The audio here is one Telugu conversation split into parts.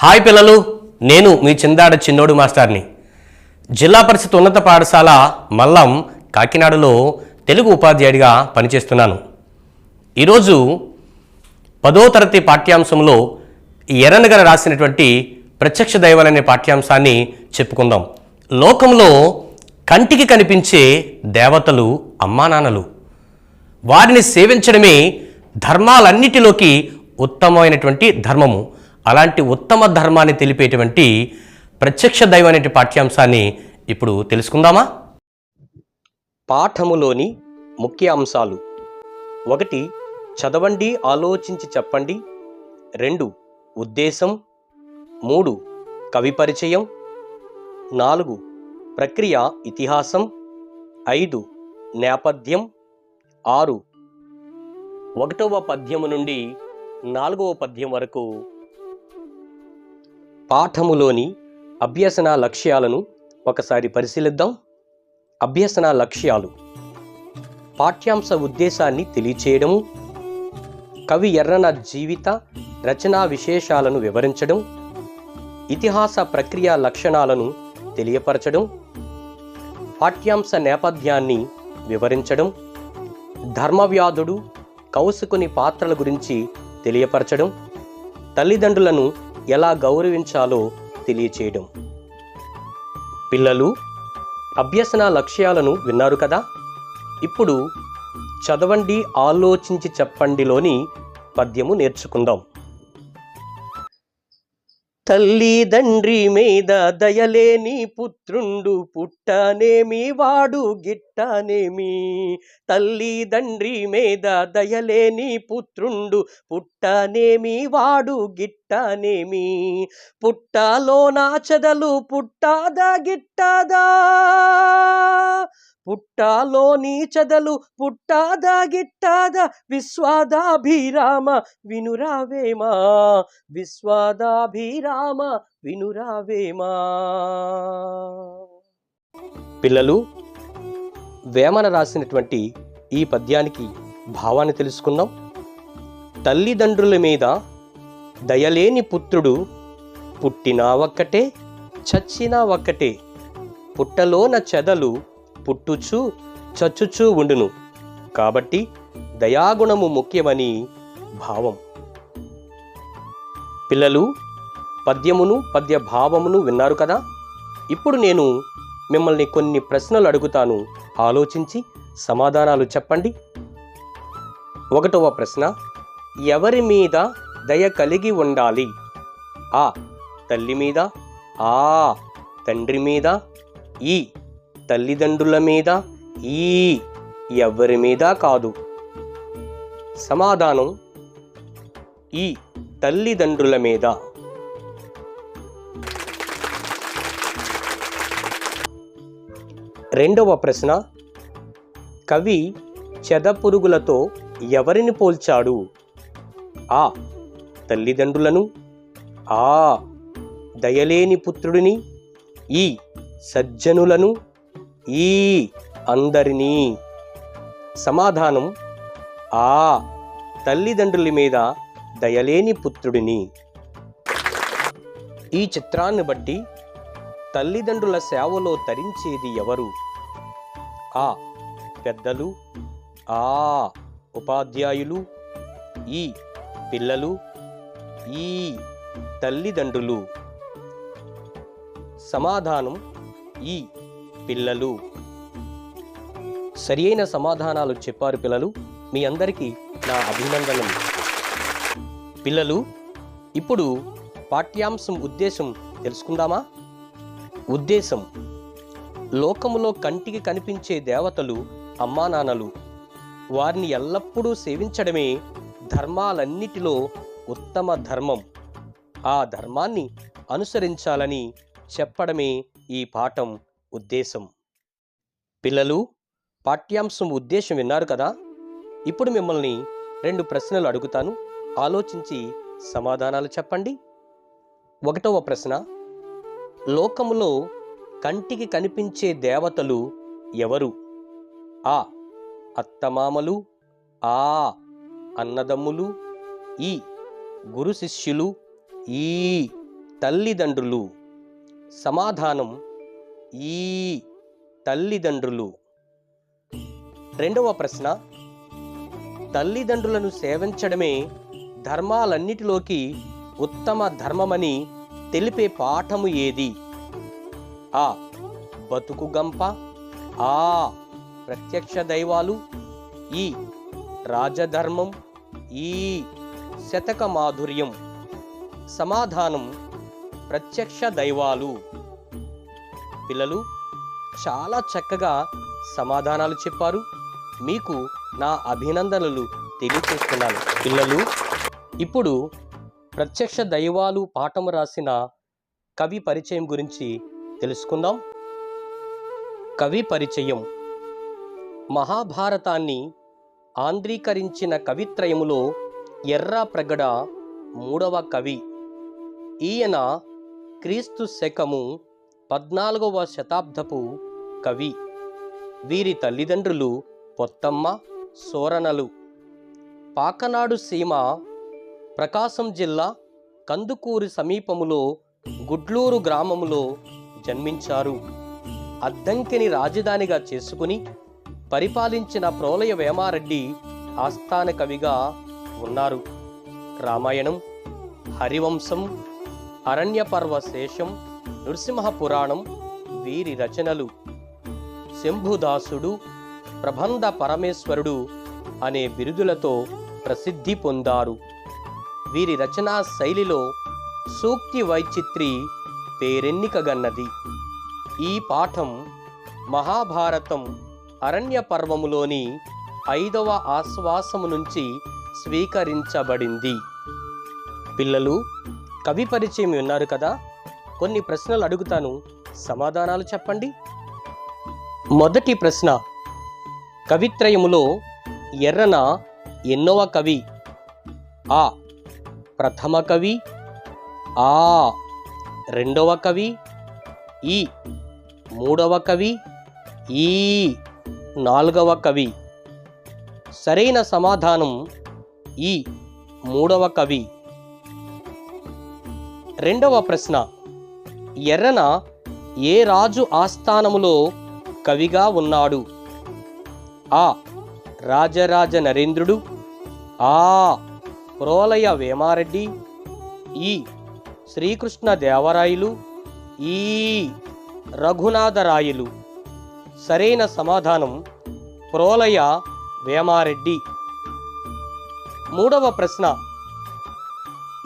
హాయ్ పిల్లలు, నేను మీ చిందాడ చిన్నోడు మాస్టర్ని. జిల్లా పరిషత్ ఉన్నత పాఠశాల మల్లం కాకినాడలో తెలుగు ఉపాధ్యాయుడిగా పనిచేస్తున్నాను. ఈరోజు 10వ తరగతి పాఠ్యాంశంలో ఎర్రన్న గారు రాసినటువంటి ప్రత్యక్ష దైవాలు అనే పాఠ్యాంశాన్ని చెప్పుకుందాం. లోకంలో కంటికి కనిపించే దేవతలు అమ్మానాన్నలు. వారిని సేవించడమే ధర్మాలన్నిటిలోకి ఉత్తమమైనటువంటి ధర్మము. అలాంటి ఉత్తమ ధర్మాన్ని తెలిపేటువంటి ప్రత్యక్ష దైవం అనే పాఠ్యాంశాన్ని ఇప్పుడు తెలుసుకుందామా? పాఠములోని ముఖ్య అంశాలు: 1. చదవండి, ఆలోచించి చెప్పండి. 2. ఉద్దేశం. 3. కవి పరిచయం. 4. ప్రక్రియ ఇతిహాసం. 5. నేపథ్యం. 6. 1వ పద్యము నుండి 4వ పద్యం వరకు పాఠములోని అభ్యసన లక్ష్యాలను ఒకసారి పరిశీలిద్దాం. అభ్యసన లక్ష్యాలు: పాఠ్యాంశ ఉద్దేశాన్ని తెలియచేయడము, కవి ఎర్రన జీవిత రచనా విశేషాలను వివరించడం, ఇతిహాస ప్రక్రియ లక్షణాలను తెలియపరచడం, పాఠ్యాంశ నేపథ్యాన్ని వివరించడం, ధర్మవ్యాధుడు కౌసుకుని పాత్రల గురించి తెలియపరచడం, తల్లిదండ్రులను ఎలా గౌరవించాలో తెలియచేయడం. పిల్లలు, అభ్యసన లక్ష్యాలను విన్నారు కదా? ఇప్పుడు చదవండి, ఆలోచించి చెప్పండిలోని పద్యము నేర్చుకుందాం. తల్లిదండ్రి మీద దయలేని పుత్రుండు పుట్టనేమి వాడు గిట్టనేమి. తల్లిదండ్రి మీద దయలేని పుత్రుండు పుట్టనేమి వాడు గిట్టనేమి. పుట్టలోన చెదలు పుట్టాదా గిట్టదా. పుట్టాలోని చెదలు పుట్టాదా గిట్టాదా. విశ్వాదాభిరామ వినురావేమా. విశ్వాదాభిరామ వినురావేమా. పిల్లలు, వేమన రాసినటువంటి ఈ పద్యానికి భావాన్ని తెలుసుకుందాం. తల్లిదండ్రుల మీద దయలేని పుత్రుడు పుట్టినా ఒక్కటే, చచ్చినా ఒక్కటే. పుట్టలోన చెదలు పుట్టుచూ చచ్చుచూ ఉండును. కాబట్టి దయాగుణము ముఖ్యమని భావం. పిల్లలు, పద్యమును పద్య భావమును విన్నారు కదా? ఇప్పుడు నేను మిమ్మల్ని కొన్ని ప్రశ్నలు అడుగుతాను. ఆలోచించి సమాధానాలు చెప్పండి. 1వ ప్రశ్న: ఎవరి మీద దయ కలిగి ఉండాలి? ఆ. తల్లి మీద. ఆ. తండ్రి మీద. ఈ. తల్లిదండ్రుల మీద. ఈ. ఎవరి మీద కాదు. సమాధానం: ఈ. తల్లిదండ్రుల మీద. రెండవ ప్రశ్న: కవి చెదపురుగులతో ఎవరిని పోల్చాడు? ఆ. తల్లిదండ్రులను. ఆ. దయలేని పుత్రుడిని. ఈ. సజ్జనులను. ఈ. అందరినీ. సమాధానం: ఆ. తల్లిదండ్రుల మీద దయలేని పుత్రుడిని. ఈ చిత్రాన్ని బట్టి తల్లిదండ్రుల సేవలో తరించేది ఎవరు? ఆ. పెద్దలు. ఆ. ఉపాధ్యాయులు. ఈ. పిల్లలు. ఈ. తల్లిదండ్రులు. సమాధానం: ఈ. పిల్లలు. సరి అయిన సమాధానాలు చెప్పారు పిల్లలు. మీ అందరికీ నా అభినందనలు. పిల్లలు, ఇప్పుడు పాఠ్యాంశం ఉద్దేశం తెలుసుకుందామా? ఉద్దేశం: లోకములో కంటికి కనిపించే దేవతలు అమ్మానాన్నలు. వారిని ఎల్లప్పుడూ సేవించడమే ధర్మాలన్నిటిలో ఉత్తమ ధర్మం. ఆ ధర్మాన్ని అనుసరించాలని చెప్పడమే ఈ పాఠం ఉద్దేశం. పిల్లలు, పాఠ్యాంశం ఉద్దేశం విన్నారు కదా? ఇప్పుడు మిమ్మల్ని 2 ప్రశ్నలు అడుగుతాను. ఆలోచించి సమాధానాలు చెప్పండి. 1వ ప్రశ్న: లోకములో కంటికి కనిపించే దేవతలు ఎవరు? ఆ. అత్తమామలు. ఆ. అన్నదమ్ములు. ఈ. గురు శిష్యులు. ఈ. తల్లిదండ్రులు. సమాధానం ఈ తల్లిదండ్రులు. రెండవ ప్రశ్న, తల్లిదండ్రులను సేవించడమే ధర్మాలన్నిటిలోకి ఉత్తమ ధర్మమని తెలిపే పాఠము ఏది? ఆ బతుకు గంప, ఆ ప్రత్యక్ష దైవాలు, ఈ రాజధర్మం, ఈ శతక మాధుర్యం. సమాధానం ప్రత్యక్ష దైవాలు. పిల్లలు చాలా చక్కగా సమాధానాలు చెప్పారు. మీకు నా అభినందనలు తెలియజేస్తున్నాను. పిల్లలు ఇప్పుడు ప్రత్యక్ష దైవాలు పాఠం రాసిన కవి పరిచయం గురించి తెలుసుకుందాం. కవి పరిచయం. మహాభారతాన్ని ఆంధ్రీకరించిన కవిత్రయములో ఎర్రాప్రగడ 3వ కవి. ఈయన క్రీస్తు శకము 14వ శతాబ్దపు కవి. వీరి తల్లిదండ్రులు పొత్తమ్మ, సోరనలు. పాకనాడు సీమ, ప్రకాశం జిల్లా కందుకూరు సమీపములో గుడ్లూరు గ్రామములో జన్మించారు. అద్దంకిని రాజధానిగా చేసుకుని పరిపాలించిన ప్రోలయ వేమారెడ్డి ఆస్థాన కవిగా ఉన్నారు. రామాయణం, హరివంశం, అరణ్యపర్వ శేషం, నృసింహ పురాణం వీరి రచనలు. శంభుదాసుడు, ప్రబంధ పరమేశ్వరుడు అనే బిరుదులతో ప్రసిద్ధి పొందారు. వీరి రచనా శైలిలో సూక్తి వైచిత్రి పేరెన్నికగన్నది. ఈ పాఠం మహాభారతం అరణ్య పర్వములోని 5వ ఆశ్వాసము నుంచి స్వీకరించబడింది. పిల్లలు కవి పరిచయం విన్నారు కదా. కొన్ని ప్రశ్నలు అడుగుతాను, సమాధానాలు చెప్పండి. మొదటి ప్రశ్న, కవిత్రయములో ఎర్రన ఎన్నవ కవి? ఆ ప్రథమ కవి, ఆ రెండవ కవి, ఈ మూడవ కవి, ఈ నాలుగవ కవి. సరైన సమాధానం ఈ మూడవ కవి. రెండవ ప్రశ్న, ఎర్రన ఏ రాజు ఆస్థానములో కవిగా ఉన్నాడు? ఆ రాజరాజ నరేంద్రుడు, ఆ ప్రోలయ వేమారెడ్డి, ఈ శ్రీకృష్ణ దేవరాయలు, ఈ రఘునాథరాయలు. సరైన సమాధానం ప్రోలయ వేమారెడ్డి. మూడవ ప్రశ్న,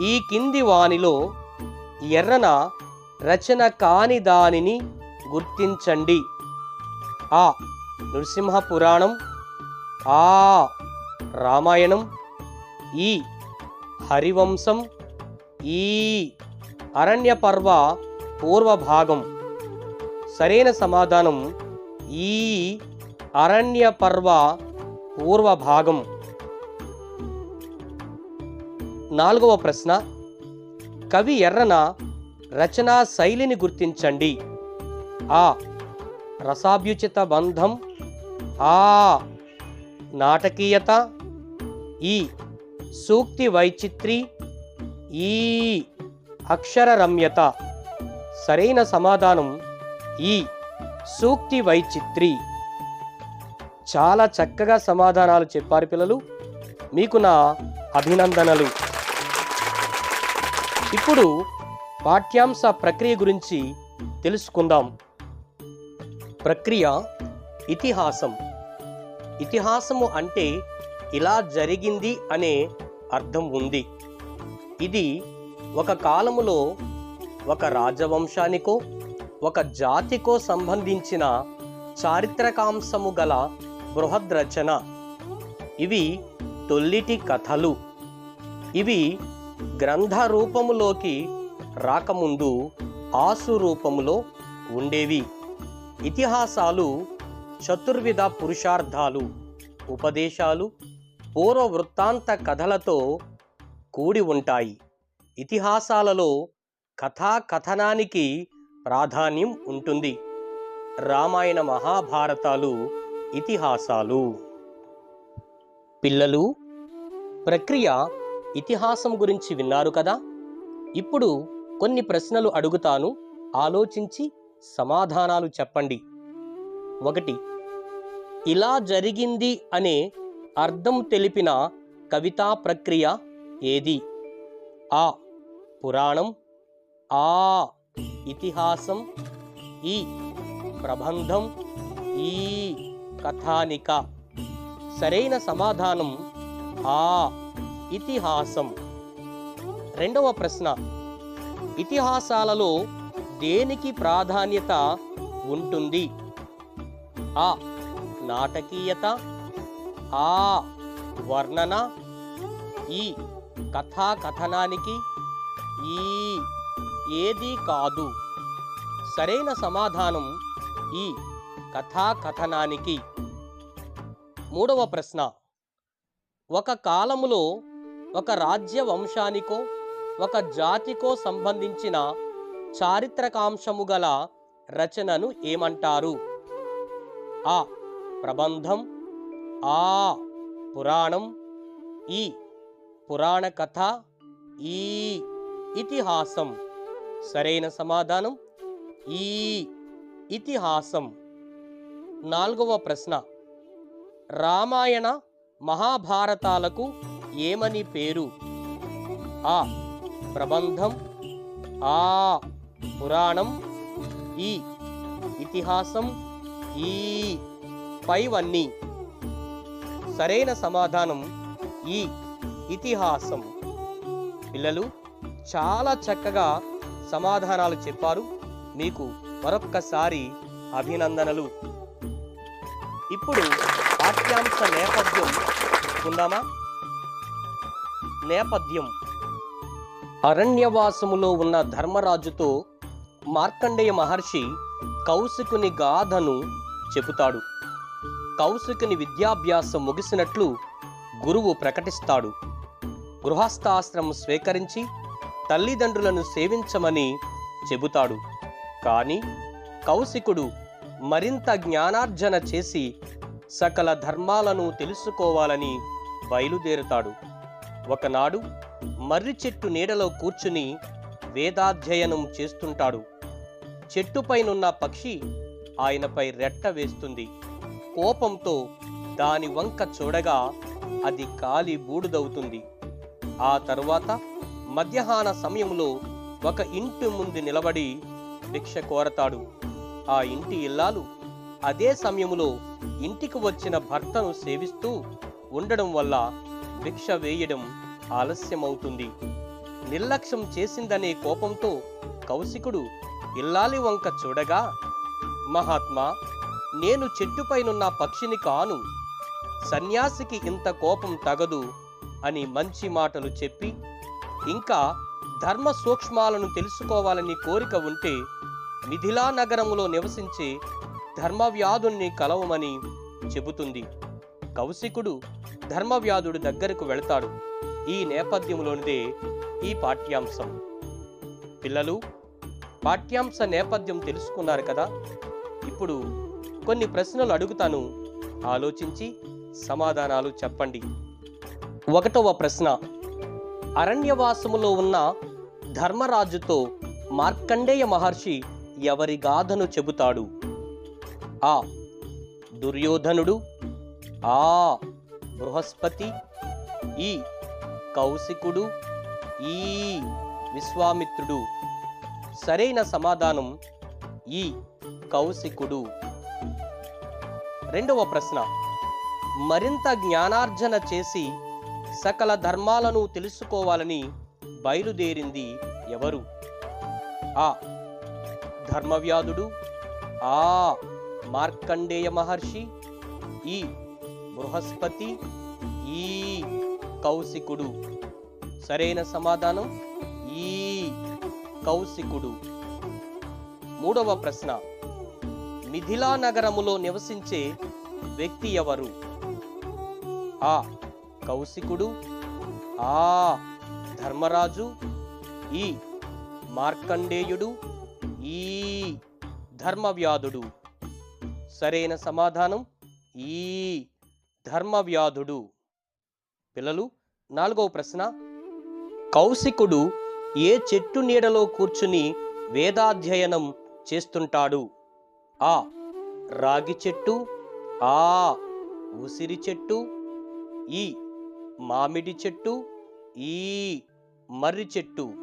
ఈ కింది వానిలో ఎర్రన రచన కాని దానిని గుర్తించండి. ఆ నృసింహ పురాణం, ఆ రామాయణం, ఈ హరివంశం, ఈ అరణ్యపర్వ పూర్వభాగం. సరైన సమాధానం ఈ అరణ్యపర్వ పూర్వభాగం. నాలుగవ ప్రశ్న, కవి ఎర్రన రచనా శైలిని గుర్తించండి. ఆ రసాభ్యుచిత బంధం, ఆ నాటకీయత, ఈ సూక్తి వైచిత్రి, ఈ అక్షర రమ్యత. సరైన సమాధానం ఈ సూక్తి వైచిత్రి. చాలా చక్కగా సమాధానాలు చెప్పారు పిల్లలు. మీకు నా అభినందనలు. ఇప్పుడు పాఠ్యాంశ ప్రక్రియ గురించి తెలుసుకుందాం. ప్రక్రియ ఇతిహాసం. ఇతిహాసము అంటే ఇలా జరిగింది అనే అర్థం ఉంది. ఇది ఒక కాలములో ఒక రాజవంశానికో ఒక జాతికో సంబంధించిన చారిత్రకాంశము గల బృహద్రచన. ఇవి తొల్లిటి కథలు. ఇవి గ్రంథ రూపములోకి రాకముందు ఆసు రూపములో ఉండేవి. ఇతిహాసాలు చతుర్విధ పురుషార్థాలు, ఉపదేశాలు, పూర్వ వృత్తాంత కథలతో కూడి ఉంటాయి. ఇతిహాసాలలో కథాకథనానికి ప్రాధాన్యం ఉంటుంది. రామాయణ మహాభారతాలు ఇతిహాసాలు. పిల్లలు ప్రక్రియ ఇతిహాసం గురించి విన్నారు కదా. ఇప్పుడు కొన్ని ప్రశ్నలు అడుగుతాను, ఆలోచించి సమాధానాలు చెప్పండి. 1. ఇలా జరిగింది అనే అర్థం తెలిపిన కవితా ప్రక్రియ ఏది? ఆ. పురాణం, ఆ. ఇతిహాసం, ఈ. ప్రబంధం, ఈ. కథానిక. సరైన సమాధానం ఆ. ఇతిహాసం. 2వ ప్రశ్న, ఇతిహాసాలలో దేనికి ప్రాధాన్యత ఉంటుంది? ఆ. నాటకీయత, ఆ. వర్ణన, ఈ. కథాకథనానికి, ఈ. ఏది కాదు. సరైన సమాధానం ఈ. కథాకథనానికి. 3వ ప్రశ్న, ఒక కాలములో ఒక రాజ్య వంశానికో ఒక జాతికో సంబంధించిన చారిత్రకాంశము గల రచనను ఏమంటారు? ఆ. ప్రబంధం, ఆ. పురాణం, ఈ. పురాణ కథ, ఈ. ఇతిహాసం. సరైన సమాధానం ఈ. ఇతిహాసం. 4వ ప్రశ్న, రామాయణ మహాభారతాలకు ఏమని పేరు? ఆ. ప్రబంధం, ఆ. పురాణం, ఈ. ఇతిహాసం, ఈ. పైవన్నీ. సరైన సమాధానం ఈ. ఇతిహాసం. పిల్లలు చాలా చక్కగా సమాధానాలు చెప్పారు. మీకు మరొక్కసారి అభినందనలు. ఇప్పుడు పాఠ్యాంశ నేపథ్యం ఉందామా? నేపథ్యం: అరణ్యవాసములో ఉన్న ధర్మరాజుతో మార్కండేయ మహర్షి కౌశికుని గాథను చెబుతాడు. కౌశికుని విద్యాభ్యాసం ముగిసినట్లు గురువు ప్రకటిస్తాడు. గృహస్థాశ్రమం స్వీకరించి తల్లిదండ్రులను సేవించమని చెబుతాడు. కానీ కౌశికుడు మరింత జ్ఞానార్జన చేసి సకల ధర్మాలను తెలుసుకోవాలని బయలుదేరుతాడు. ఒకనాడు మర్రి చెట్టు నీడలో కూర్చుని వేదాధ్యయనం చేస్తుంటాడు. చెట్టుపైనున్న పక్షి ఆయనపై రెట్ట వేస్తుంది. కోపంతో దాని వంక చూడగా అది కాలి బూడిదవుతుంది. ఆ తరువాత మధ్యాహ్న సమయంలో ఒక ఇంటి ముందు నిలబడి భిక్ష కోరతాడు. ఆ ఇంటి ఇల్లాలు అదే సమయంలో ఇంటికి వచ్చిన భర్తను సేవిస్తూ ఉండడం వల్ల భిక్ష వేయడం ఆలస్యమవుతుంది. నిర్లక్ష్యం చేసిందనే కోపంతో కౌశికుడు ఇల్లాలి వంక చూడగా, మహాత్మా, నేను చెట్టుపైనున్న పక్షిని కాను, సన్యాసికి ఇంత కోపం తగదు అని మంచి మాటలు చెప్పి, ఇంకా ధర్మ సూక్ష్మాలను తెలుసుకోవాలని కోరిక ఉంటే మిథిలా నగరములో నివసించే ధర్మవ్యాధుణ్ణి కలవమని చెబుతుంది. కౌశికుడు ధర్మవ్యాధుడి దగ్గరకు వెళతాడు. ఈ నేపథ్యంలోనిదే ఈ పాఠ్యాంశం. పిల్లలు, పాఠ్యాంశ నేపథ్యం తెలుసుకున్నారు కదా? ఇప్పుడు కొన్ని ప్రశ్నలు అడుగుతాను, ఆలోచించి సమాధానాలు చెప్పండి. 1వ ప్రశ్న, అరణ్యవాసములో ఉన్న ధర్మరాజుతో మార్కండేయ మహర్షి ఎవరి గాథను చెబుతాడు? ఆ. దుర్యోధనుడు, ఆ. బృహస్పతి, ఈ. కౌశికుడు, ఈ. విశ్వామిత్రుడు. సరైన సమాధానం ఈ. కౌశికుడు. 2వ ప్రశ్న, మరింత జ్ఞానార్జన చేసి సకల ధర్మాలను తెలుసుకోవాలని బయలుదేరింది ఎవరు? ఆ. ధర్మవ్యాధుడు, ఆ. మార్కండేయ మహర్షి, ఈ. బృహస్పతి, ఈ. కౌశికుడు. సరైన సమాధానం ఈ. కౌశికుడు. 3వ ప్రశ్న, మిథిలా నగరములో నివసించే వ్యక్తి ఎవరు? ఆ. కౌశికుడు, ఆ. ధర్మరాజు, ఈ. మార్కండేయుడు, ఈ. ధర్మవ్యాధుడు. సరైన సమాధానం ఈ. ధర్మవ్యాధుడు. పిల్లలు, 4వ ప్రశ్న, కౌశికుడు ఏ చెట్టు నీడలో కూర్చుని వేదాధ్యయనం చేస్తుంటాడు? ఆ. రాగి చెట్టు. ఆ. ఉసిరి చెట్టు. ఈ. మామిడి చెట్టు. ఈ. మర్రి చెట్టు.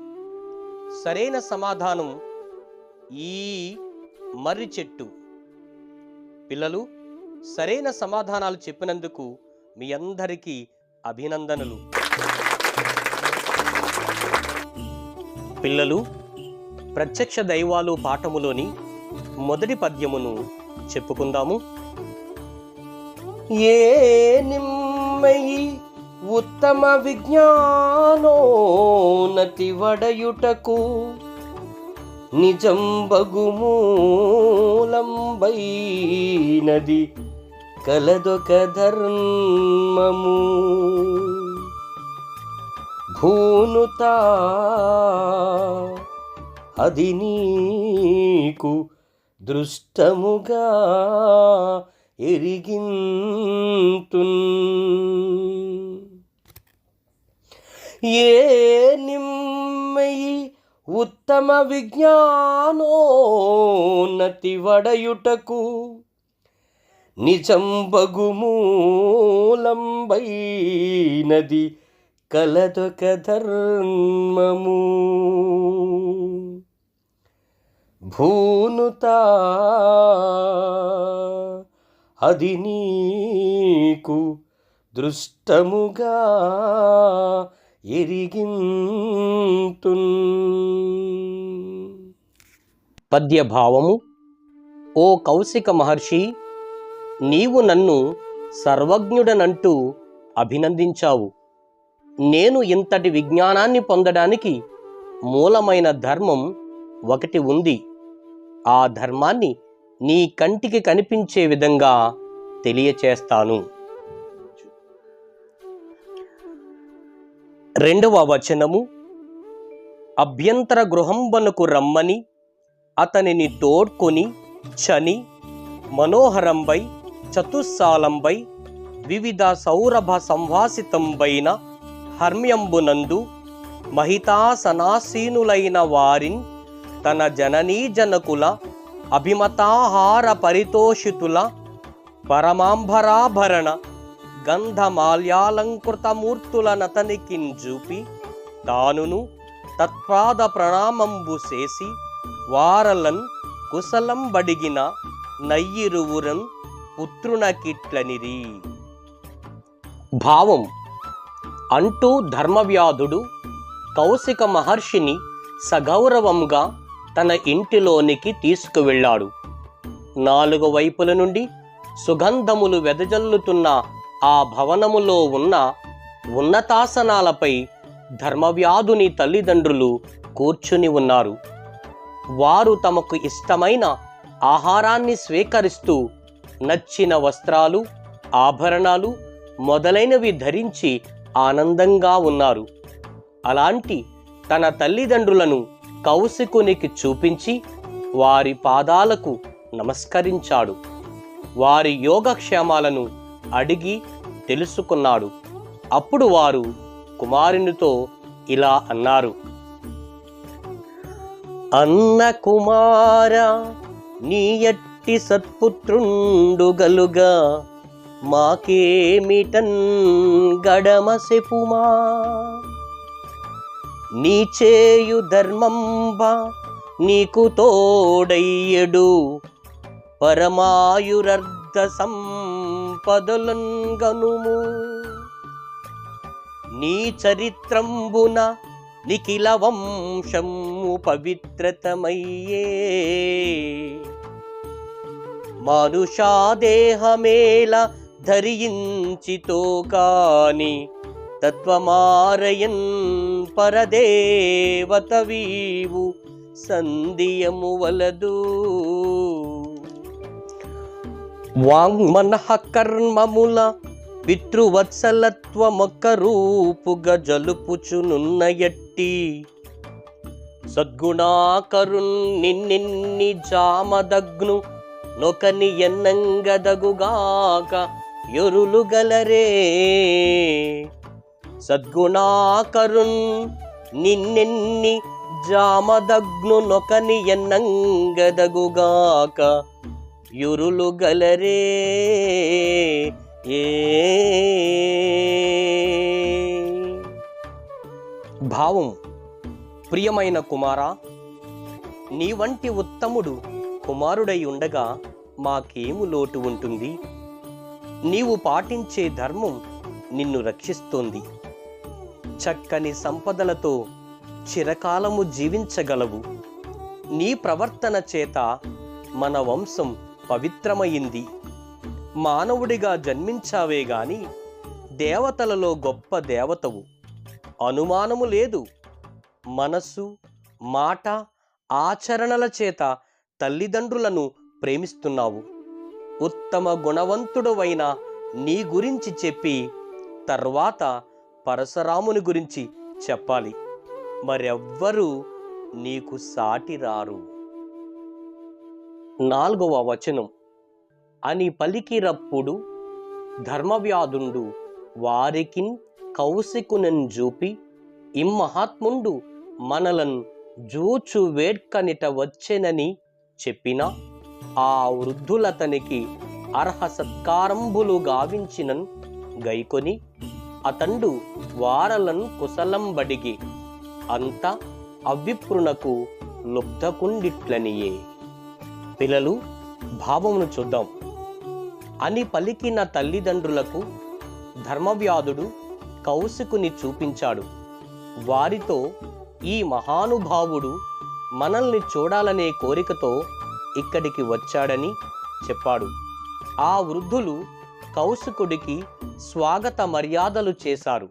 సరైన సమాధానం ఈ మర్రి చెట్టు. పిల్లలు, సరైన సమాధానాలు చెప్పినందుకు మీ అందరికీ అభినందనలు. పిల్లలు, ప్రత్యక్ష దైవాలు పాఠములోని మొదటి పద్యమును చెప్పుకుందాము. ఏ నిమ్మయి ఉత్తమ విజ్ఞానోన్నతి వడయుటకు నిజం బగుమూలంబైనది కలదొక ధర్మము. భూనుత అది నీకు దృష్టముగా ఎరిగింతున్. ఏ నిమ్మయి ఉత్తమ విజ్ఞానోన్నతి వడయుటకు నిజం బగుమూలంబైనది కలదొక ధర్మము. భూనుత అది నీకు దృష్టముగా ఎరిగింతున్. పద్యభావము. ఓ కౌశిక మహర్షి, నీవు నన్ను సర్వజ్ఞుడనంటూ అభినందించావు. నేను ఇంతటి విజ్ఞానాన్ని పొందడానికి మూలమైన ధర్మం ఒకటి ఉంది. ఆ ధర్మాన్ని నీ కంటికి కనిపించే విధంగా తెలియచేస్తాను. రెండవ వచనము. అభ్యంతర గృహంబనకు రమ్మని అతనిని తోడ్కొని చని మనోహరంబై చతుస్సాలంబై వివిధ సౌరభ సంవాసితంబైన హర్మ్యంబునందు మహితాసనాసీనులైన వారిన్ తన జననీ జనకుల అభిమతాహార పరితోషితుల పరమాంబరాభరణ గంధమాల్యాలంకృతమూర్తులనతనికింజూపి తానును తత్పాద ప్రణామంబు చేసి వారలన్ కుశలం బడిగిన నయ్యిరువురన్ పుత్రునకిట్లనిరి. భావం. అంటూ ధర్మవ్యాధుడు కౌశిక మహర్షిని సగౌరవంగా తన ఇంటిలోనికి తీసుకువెళ్ళాడు. 4 వైపుల నుండి సుగంధములు వెదజల్లుతున్న ఆ భవనములో ఉన్న ఉన్నతాసనాలపై ధర్మవ్యాధుని తల్లిదండ్రులు కూర్చుని ఉన్నారు. వారు తమకు ఇష్టమైన ఆహారాన్ని స్వీకరిస్తూ నచ్చిన వస్త్రాలు, ఆభరణాలు మొదలైనవి ధరించి ఆనందంగా ఉన్నారు. అలాంటి తన తల్లిదండ్రులను కౌశికునికి చూపించి వారి పాదాలకు నమస్కరించాడు. వారి యోగక్షేమాలను అడిగి తెలుసుకున్నాడు. అప్పుడు వారు కుమారునితో ఇలా అన్నారు. అన్న కుమార, నీ ఎట్టి సత్పుత్రుండు గలుగా మాకేమిటన్ గడమసెపుమా. నీ చేయు ధర్మంబ నీకు తోడయ్యడు పరమాయురర్ధ సంపదలంగనుము. నీ చరిత్రంబున నిఖిల వంశము పవిత్రతమయ్యే. మానుషాదేహమేల ధరించితో కాని తత్వమారయన్ పరదేవతవీవు సంధియము వలదు. వాంగ్మనః కర్మముల పితృవత్సలత్వమొక్క రూపుగా జలుపుచునున్న ఎట్టి సద్గుణాకరున్ నిన్నిన్ని జామదగ్ను నొకని ఎన్నంగదగుగాక యొరులు గలరే. సద్గుణాకరున్ నిన్నెన్ని జామదగ్ను నొకని ఎన్నంగదగుగాక యురులు గలరే ఏ. భావం: ప్రియమైన కుమారా, నీ వంటి ఉత్తముడు కుమారుడై ఉండగా మాకేము లోటు ఉంటుంది? నీవు పాటించే ధర్మం నిన్ను రక్షిస్తోంది. చక్కని సంపదలతో చిరకాలము జీవించగలవు. నీ ప్రవర్తన చేత మన వంశం పవిత్రమైంది. మానవుడిగా జన్మించావే గాని దేవతలలో గొప్ప దేవతవు, అనుమానము లేదు. మనస్సు, మాట, ఆచరణల చేత తల్లిదండ్రులను ప్రేమిస్తున్నావు. ఉత్తమ గుణవంతుడవైన నీ గురించి చెప్పి తర్వాత పరశురాముని గురించి చెప్పాలి. మరెవ్వరూ నీకు సాటి రారు. 4వ వచనం: అని పలికిరప్పుడు ధర్మవ్యాధుండు వారికిన్ కౌశికునన్ జూపి ఇమ్మహాత్ముండు మనలన్ జూచు వేడ్కనిట వచ్చెనని చెప్పిన ఆ వృద్ధులతనికి అర్హ సత్కారంబులు గావించినన్ గైకొని అతండు వారలన్ కుశలంబడిగి అంత అవ్విప్రునకు లుబ్ధకుండిట్లనియే. పిల్లలు, భావమును చూద్దాం. అని పలికిన తల్లిదండ్రులకు ధర్మవ్యాధుడు కౌశికుని చూపించాడు. వారితో ఈ మహానుభావుడు మనల్ని చూడాలనే కోరికతో ఇక్కడికి వచ్చాడని చెప్పాడు. ఆ వృద్ధులు కౌశికుడికి స్వాగత మర్యాదలు చేశారు.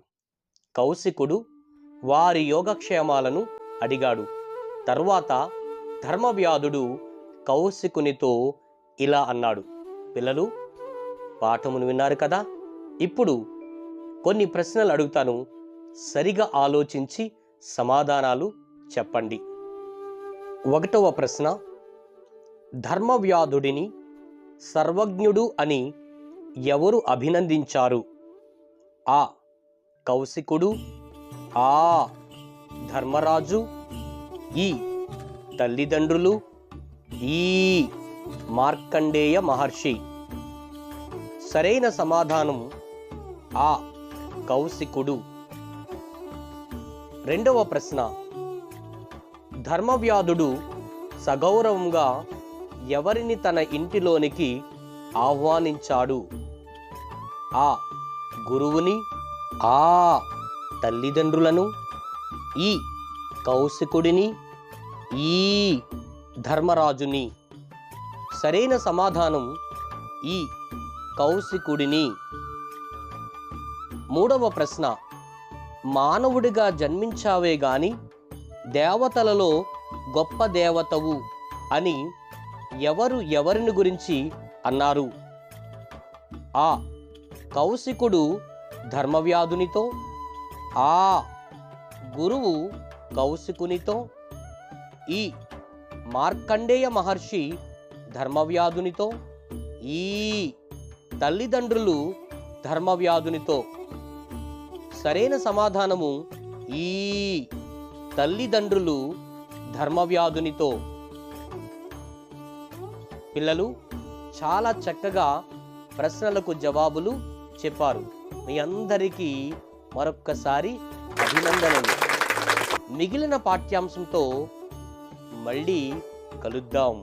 కౌశికుడు వారి యోగక్షేమాలను అడిగాడు. తరువాత ధర్మవ్యాధుడు కౌశికునితో ఇలా అన్నాడు. పిల్లలు, పాఠమును విన్నారు కదా. ఇప్పుడు కొన్ని ప్రశ్నలు అడుగుతాను, సరిగా ఆలోచించి సమాధానాలు చెప్పండి. 1వ ప్రశ్న: ధర్మవ్యాధుడిని సర్వజ్ఞుడు అని ఎవరు అభినందించారు? ఆ. కౌశికుడు, ఆ. ధర్మరాజు, ఈ. తల్లిదండ్రులు, ఈ. మార్కండేయ మహర్షి. సరైన సమాధానం ఆ. కౌశికుడు. 2వ ప్రశ్న: ధర్మవ్యాధుడు సగౌరవంగా ఎవరిని తన ఇంటిలోనికి ఆహ్వానించాడు? ఆ. గురువుని, ఆ. తల్లిదండ్రులను, ఈ. కౌశికుడిని, ఈ. ధర్మరాజుని. సరైన సమాధానం ఈ. కౌశికుడిని. 3వ ప్రశ్న: మానవుడిగా జన్మించావే గాని దేవతలలో గొప్ప దేవతవు అని ఎవరు ఎవరిని గురించి అన్నారు? ఆ. కౌశికుడు ధర్మవ్యాధునితో, ఆ. గురువు కౌశికునితో, ఈ. మార్కండేయ మహర్షి ధర్మవ్యాధునితో, ఈ. తల్లిదండ్రులు ధర్మవ్యాధునితో. సరైన సమాధానము ఈ. తల్లిదండ్రులు ధర్మవ్యాధునితో. పిల్లలు, చాలా చక్కగా ప్రశ్నలకు జవాబులు చెప్పారు. మీ అందరికీ మరొక్కసారి అభినందనలు. మిగిలిన పాఠ్యాంశంతో మళ్ళీ కలుద్దాం.